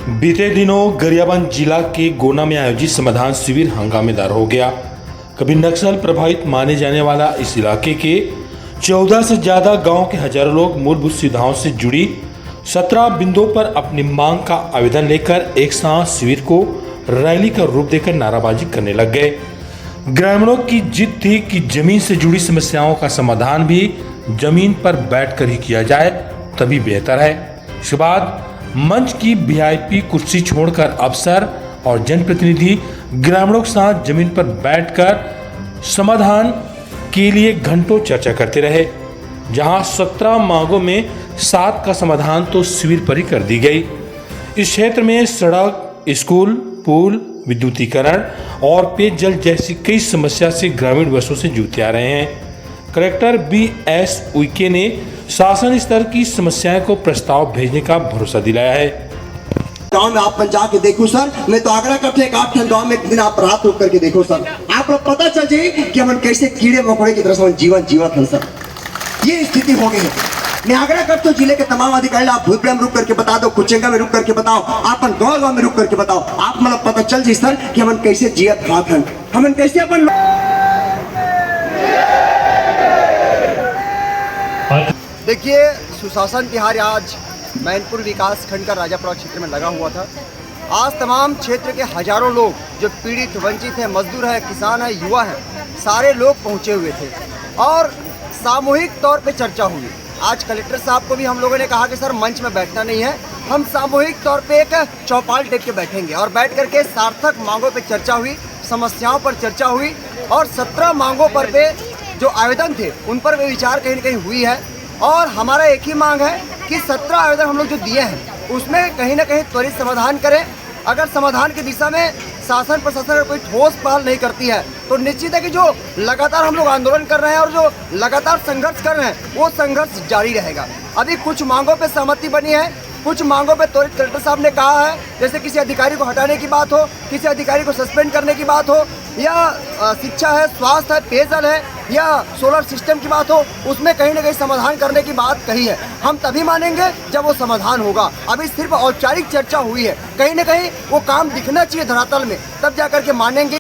बीते दिनों गरियाबंद जिला के गोना में आयोजित समाधान शिविर हंगामेदार हो गया। कभी नक्सल प्रभावित माने जाने वाला इस इलाके के 14 से ज्यादा गांव के हजारों लोग मूलभूत सुविधाओं से जुड़ी 17 बिंदुओं पर अपनी मांग का आवेदन लेकर एक साथ शिविर को रैली का रूप देकर नाराबाजी करने लग गए। ग्रामीणों की जिद थी कि जमीन से जुड़ी समस्याओं का समाधान भी जमीन पर बैठकर ही किया जाए तभी बेहतर है। इसके बाद मंच की वीआईपी कुर्सी छोड़कर अफसर और जनप्रतिनिधि ग्रामीणों के साथ जमीन पर बैठकर समाधान के लिए घंटों चर्चा करते रहे। जहां 17 मांगों में 7 का समाधान तो शिविर पर ही कर दी गई। इस क्षेत्र में सड़क, स्कूल, पुल, विद्युतीकरण और पेयजल जैसी कई समस्या से ग्रामीण वर्षों से जूझते आ रहे हैं। कलेक्टर BS उइके ने शासन स्तर की समस्याएं को प्रस्ताव भेजने का भरोसा दिलाया है। गांव में आप जाके देखो सर, मैं तो आग्रह करते हैं आप गांव में एक दिन आप रात रुक करके देखो सर, आप लोग पता चल जाए कि हम कैसे कीड़े मकोड़े की तरह से जीवन जीवत हैं सर। ये स्थिति हो गई है। मैं आग्रह करता हूँ जिले के तमाम अधिकारी, आप भूतपुर में रुक करके बताओ, दो कुचेंगा में रुक करके बताओ, अपन गाँव में रुक करके बताओ, आप मतलब पता चल जाए सर कि हम कैसे जियत खात हैं, हम कैसे अपन। देखिए, सुशासन तिहार आज मैनपुर विकास खंड का राजापुरा क्षेत्र में लगा हुआ था। आज तमाम क्षेत्र के हजारों लोग जो पीड़ित, वंचित हैं, मजदूर हैं, किसान हैं, युवा हैं, सारे लोग पहुंचे हुए थे और सामूहिक तौर पे चर्चा हुई। आज कलेक्टर साहब को भी हम लोगों ने कहा कि सर मंच में बैठना नहीं है, हम सामूहिक तौर पे एक चौपाल टेक के बैठेंगे और बैठ करके सार्थक मांगों पे चर्चा हुई, समस्याओं पर चर्चा हुई और 17 मांगों पर पे जो आवेदन थे उन पर भी विचार कहीं न कहीं हुई है। और हमारा एक ही मांग है कि 17 आवेदन हम लोग जो दिए हैं उसमें कहीं ना कहीं त्वरित समाधान करें। अगर समाधान की दिशा में शासन प्रशासन अगर कोई ठोस पहल नहीं करती है तो निश्चित है कि जो लगातार हम लोग आंदोलन कर रहे हैं और जो लगातार संघर्ष कर रहे हैं वो संघर्ष जारी रहेगा। अभी कुछ मांगों पे सहमति बनी है, कुछ मांगों पे त्वरित कलेक्टर साहब ने कहा है, जैसे किसी अधिकारी को हटाने की बात हो, किसी अधिकारी को सस्पेंड करने की बात हो, या शिक्षा है, स्वास्थ्य है, पेयजल है, या सोलर सिस्टम की बात हो, उसमें कहीं ना कहीं समाधान करने की बात कही है। हम तभी मानेंगे जब वो समाधान होगा। अभी सिर्फ औपचारिक चर्चा हुई है, कहीं ना कहीं वो काम दिखना चाहिए धरातल में, तब जाकर के मानेंगे।